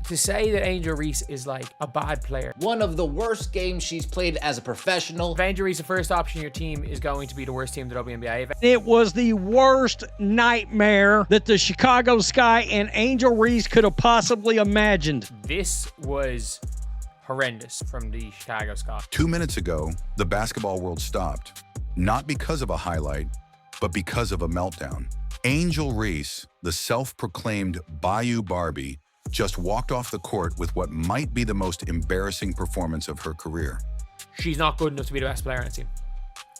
To say that Angel Reese is like a bad player. One of the worst games she's played as a professional. If Angel Reese, the first option in your team, is going to be the worst team in the WNBA. It was the worst nightmare that the Chicago Sky and Angel Reese could have possibly imagined. This was horrendous from the Chicago Sky. 2 minutes ago, the basketball world stopped. Not because of a highlight, but because of a meltdown. Angel Reese, the self-proclaimed Bayou Barbie, just walked off the court with what might be the most embarrassing performance of her career. She's not good enough to be the best player on the team.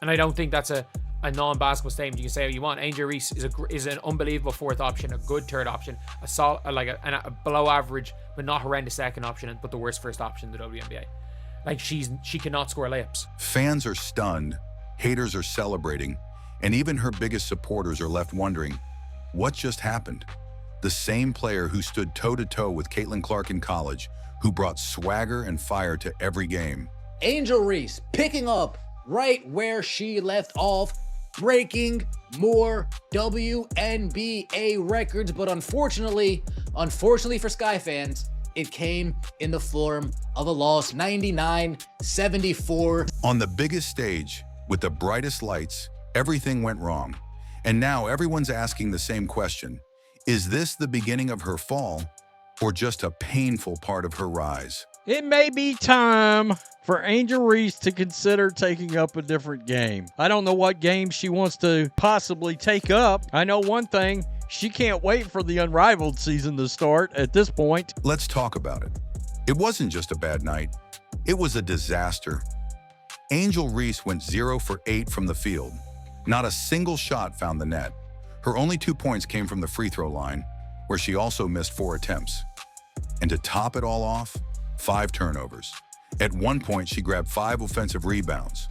And I don't think that's a non-basketball statement. You can say what you want. Angel Reese is an unbelievable fourth option, a good third option, a below average but not horrendous second option, but the worst first option in the WNBA. Like she cannot score layups. Fans are stunned, haters are celebrating, and even her biggest supporters are left wondering, what just happened? The same player who stood toe-to-toe with Caitlyn Clark in college, who brought swagger and fire to every game. Angel Reese picking up right where she left off, breaking more WNBA records, but unfortunately for Sky fans, it came in the form of a loss, 99-74. On the biggest stage, with the brightest lights, everything went wrong. And now everyone's asking the same question. Is this the beginning of her fall, or just a painful part of her rise? It may be time for Angel Reese to consider taking up a different game. I don't know what game she wants to possibly take up. I know one thing, she can't wait for the Unrivaled season to start at this point. Let's talk about it. It wasn't just a bad night. It was a disaster. Angel Reese went 0 for 8 from the field. Not a single shot found the net. Her only 2 points came from the free throw line, where she also missed 4 attempts. And to top it all off, 5 turnovers. At one point, she grabbed 5 offensive rebounds.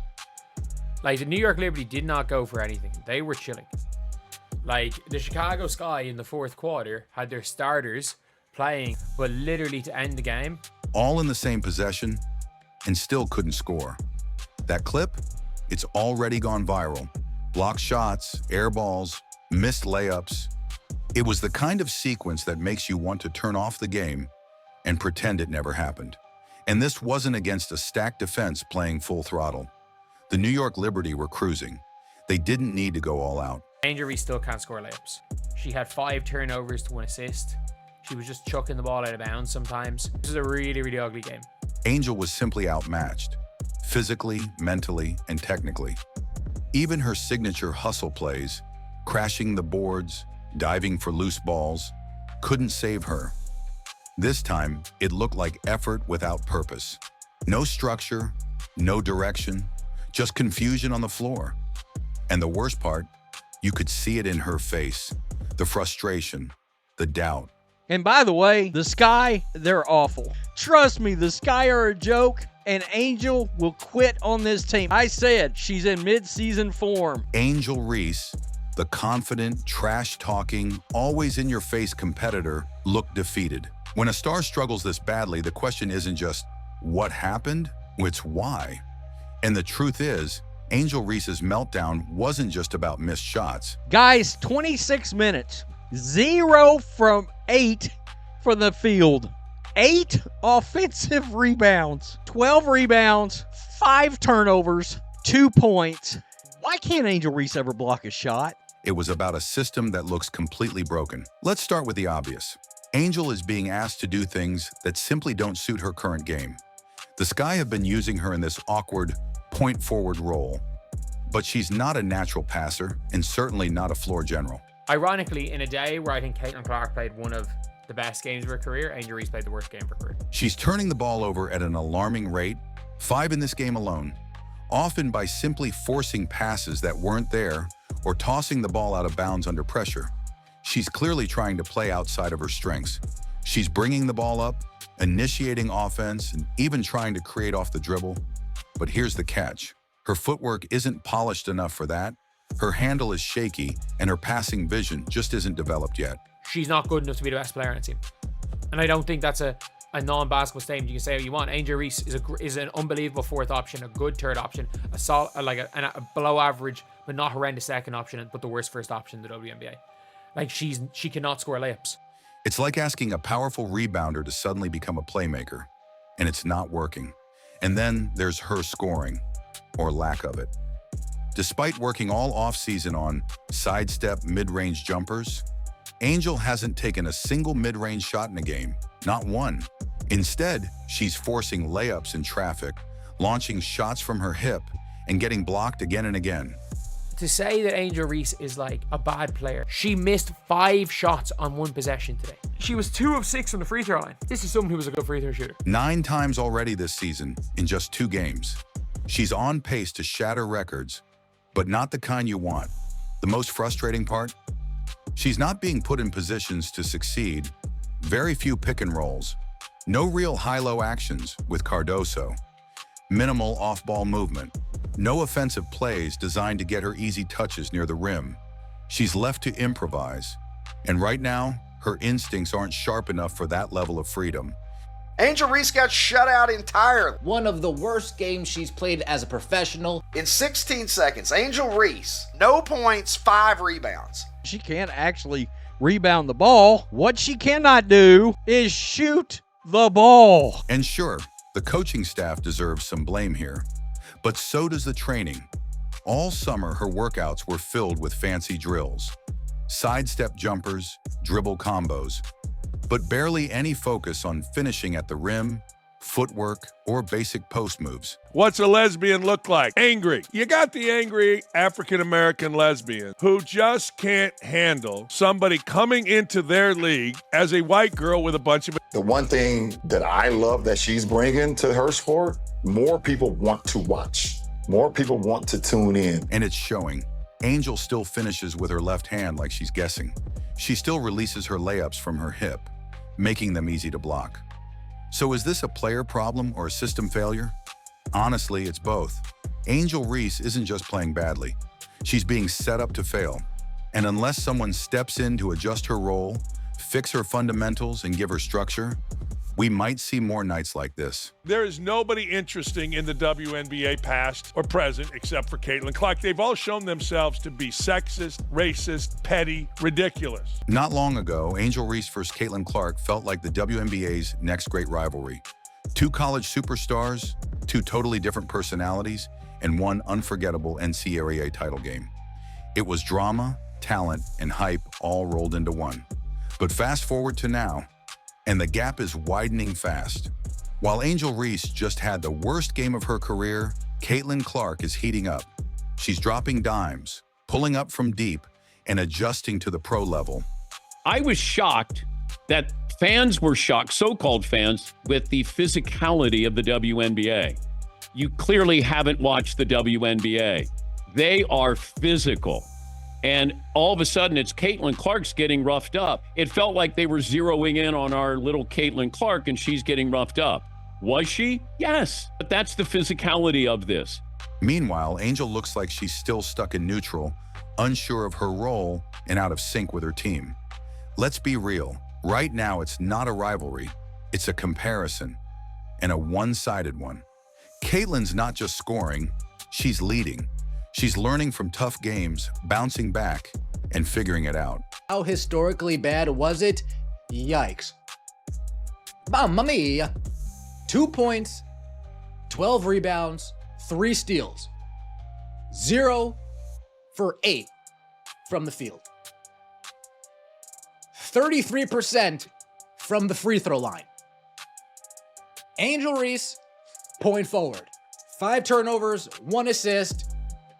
Like, the New York Liberty did not go for anything. They were chilling. Like, the Chicago Sky in the fourth quarter had their starters playing, but literally to end the game. All in the same possession, and still couldn't score. That clip, it's already gone viral. Blocked shots, air balls, missed layups. It was the kind of sequence that makes you want to turn off the game and pretend it never happened. And this wasn't against a stacked defense playing full throttle. The New York Liberty were cruising. They didn't need to go all out. Angel Reese still can't score layups. She had 5 turnovers to 1 assist. She was just chucking the ball out of bounds sometimes. This is a really, really ugly game. Angel was simply outmatched, physically, mentally, and technically. Even her signature hustle plays, crashing the boards, diving for loose balls, couldn't save her. This time, it looked like effort without purpose. No structure, no direction, just confusion on the floor. And the worst part, you could see it in her face. The frustration, the doubt. And by the way, the Sky, they're awful. Trust me, the Sky are a joke, and Angel will quit on this team. I said she's in mid-season form. Angel Reese, the confident, trash-talking, always-in-your-face competitor, looked defeated. When a star struggles this badly, the question isn't just, what happened? It's why. And the truth is, Angel Reese's meltdown wasn't just about missed shots. Guys, 26 minutes. 0 from 8 from the field. 8 offensive rebounds. 12 rebounds. 5 turnovers. 2 points. Why can't Angel Reese ever block a shot? It was about a system that looks completely broken. Let's start with the obvious. Angel is being asked to do things that simply don't suit her current game. The Sky have been using her in this awkward point-forward role, but she's not a natural passer and certainly not a floor general. Ironically, in a day where I think Caitlyn Clark played one of the best games of her career, Angel Reese played the worst game of her career. She's turning the ball over at an alarming rate, 5 in this game alone, often by simply forcing passes that weren't there or tossing the ball out of bounds under pressure. She's clearly trying to play outside of her strengths. She's bringing the ball up, initiating offense, and even trying to create off the dribble. But here's the catch. Her footwork isn't polished enough for that. Her handle is shaky, and her passing vision just isn't developed yet. She's not good enough to be the best player on the team. And I don't think that's a non-basketball statement. You can say what you want. Angel Reese is an unbelievable fourth option, a good third option, a below average but not horrendous second option, but the worst first option in the WNBA. Like she cannot score layups. It's like asking a powerful rebounder to suddenly become a playmaker, and it's not working. And then there's her scoring, or lack of it. Despite working all offseason on sidestep mid-range jumpers, Angel hasn't taken a single mid-range shot in a game, not one. Instead, she's forcing layups in traffic, launching shots from her hip, and getting blocked again and again. To say that Angel Reese is like a bad player, she missed 5 shots on 1 possession today. She was 2 of 6 from the free throw line. This is someone who was a good free throw shooter. 9 times already this season in just 2 games. She's on pace to shatter records, but not the kind you want. The most frustrating part? She's not being put in positions to succeed. Very few pick and rolls. No real high-low actions with Cardoso. Minimal off-ball movement. No offensive plays designed to get her easy touches near the rim. She's left to improvise. And right now, her instincts aren't sharp enough for that level of freedom. Angel Reese got shut out entirely. One of the worst games she's played as a professional. In 16 seconds, Angel Reese, no points, 5 rebounds. She can't actually rebound the ball. What she cannot do is shoot the ball. And sure, the coaching staff deserves some blame here. But so does the training. All summer, her workouts were filled with fancy drills. Sidestep jumpers, dribble combos. But barely any focus on finishing at the rim, footwork, or basic post moves. What's a lesbian look like? Angry. You got the angry African-American lesbian who just can't handle somebody coming into their league as a white girl with a bunch of... The one thing that I love that she's bringing to her sport, more people want to watch. More people want to tune in. And it's showing. Angel still finishes with her left hand like she's guessing. She still releases her layups from her hip, making them easy to block. So is this a player problem or a system failure? Honestly, it's both. Angel Reese isn't just playing badly. She's being set up to fail. And unless someone steps in to adjust her role, fix her fundamentals, and give her structure, we might see more nights like this. There is nobody interesting in the WNBA past or present except for Caitlyn Clark. They've all shown themselves to be sexist, racist, petty, ridiculous. Not long ago, Angel Reese versus Caitlyn Clark felt like the WNBA's next great rivalry. 2 college superstars, 2 totally different personalities, and 1 unforgettable NCAA title game. It was drama, talent, and hype all rolled into one. But fast forward to now, and the gap is widening fast. While Angel Reese just had the worst game of her career, Caitlyn Clark is heating up. She's dropping dimes, pulling up from deep, and adjusting to the pro level. I was shocked that fans were shocked, so-called fans, with the physicality of the WNBA. You clearly haven't watched the WNBA. They are physical. And all of a sudden, it's Caitlyn Clark's getting roughed up. It felt like they were zeroing in on our little Caitlyn Clark, and she's getting roughed up. Was she? Yes. But that's the physicality of this. Meanwhile, Angel looks like she's still stuck in neutral, unsure of her role, and out of sync with her team. Let's be real. Right now, it's not a rivalry. It's a comparison, and a one-sided one. Caitlyn's not just scoring, she's leading. She's learning from tough games, bouncing back, and figuring it out. How historically bad was it? Yikes. Mamma mia. 2 points, 12 rebounds, 3 steals. 0 for 8 from the field. 33% from the free throw line. Angel Reese, point forward. 5 turnovers, 1 assist.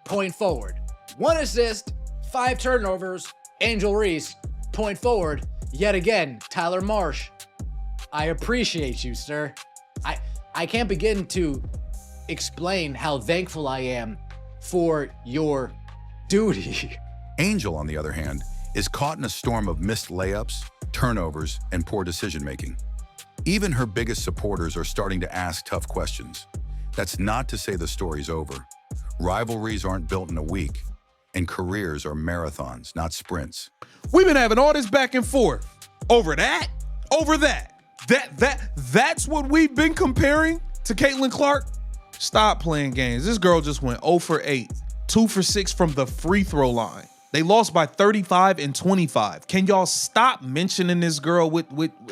Point forward. 1 assist, 5 turnovers. Angel Reese, point forward. Yet again, Tyler Marsh. I appreciate you, sir. I can't begin to explain how thankful I am for your duty. Angel, on the other hand, is caught in a storm of missed layups, turnovers, and poor decision-making. Even her biggest supporters are starting to ask tough questions. That's not to say the story's over. Rivalries aren't built in a week, and careers are marathons, not sprints. We've been having all this back and forth over that, over that. That's what we've been comparing to Caitlyn Clark. Stop playing games. This girl just went 0 for 8, 2 for 6 from the free throw line. They lost by 35 and 25. Can y'all stop mentioning this girl with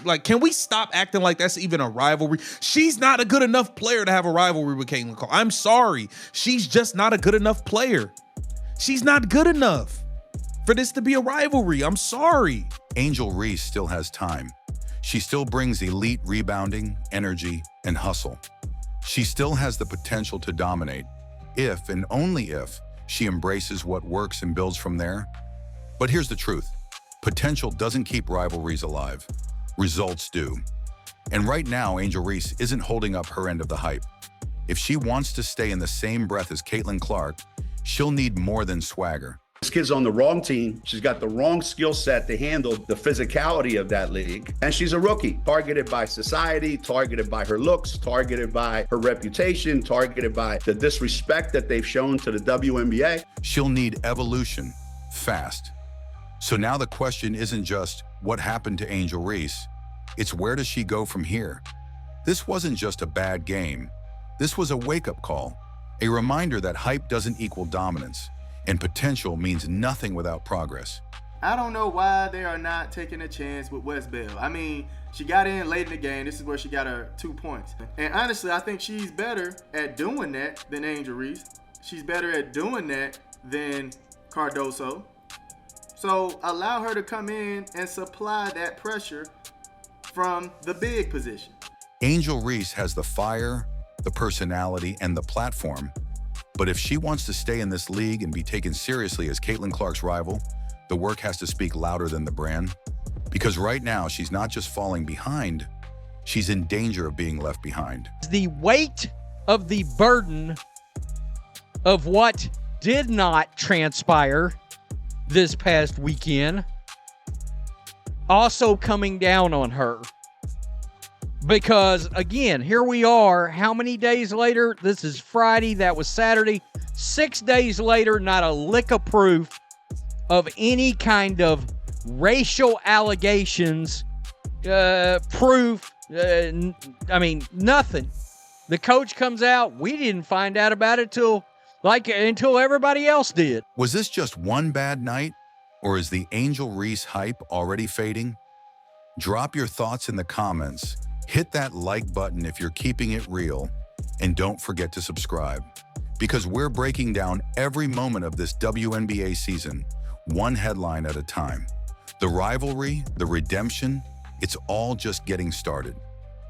like, can we stop acting like that's even a rivalry? She's not a good enough player to have a rivalry with Caitlyn Clark. I'm sorry. She's just not a good enough player. She's not good enough for this to be a rivalry. I'm sorry. Angel Reese still has time. She still brings elite rebounding, energy, and hustle. She still has the potential to dominate, if and only if she embraces what works and builds from there. But here's the truth. Potential doesn't keep rivalries alive. Results do. And right now, Angel Reese isn't holding up her end of the hype. If she wants to stay in the same breath as Caitlyn Clark, she'll need more than swagger. This kid's on the wrong team. She's got the wrong skill set to handle the physicality of that league. And she's a rookie, targeted by society, targeted by her looks, targeted by her reputation, targeted by the disrespect that they've shown to the WNBA. She'll need evolution, fast. So now the question isn't just what happened to Angel Reese, it's where does she go from here? This wasn't just a bad game. This was a wake-up call, a reminder that hype doesn't equal dominance. And potential means nothing without progress. I don't know why they are not taking a chance with West Bell. I mean, she got in late in the game. This is where she got her 2 points. And honestly, I think she's better at doing that than Angel Reese. She's better at doing that than Cardoso. So allow her to come in and supply that pressure from the big position. Angel Reese has the fire, the personality, and the platform. But if she wants to stay in this league and be taken seriously as Caitlyn Clark's rival, the work has to speak louder than the brand. Because right now, she's not just falling behind, she's in danger of being left behind. The weight of the burden of what did not transpire this past weekend also coming down on her. Because, again, here we are. How many days later? This is Friday. That was Saturday. 6 days later, not a lick of proof of any kind of racial allegations, proof. I mean, nothing. The coach comes out. We didn't find out about it until everybody else did. Was this just one bad night? Or is the Angel Reese hype already fading? Drop your thoughts in the comments. Hit that like button if you're keeping it real, and don't forget to subscribe, because we're breaking down every moment of this WNBA season, one headline at a time. The rivalry, the redemption, it's all just getting started.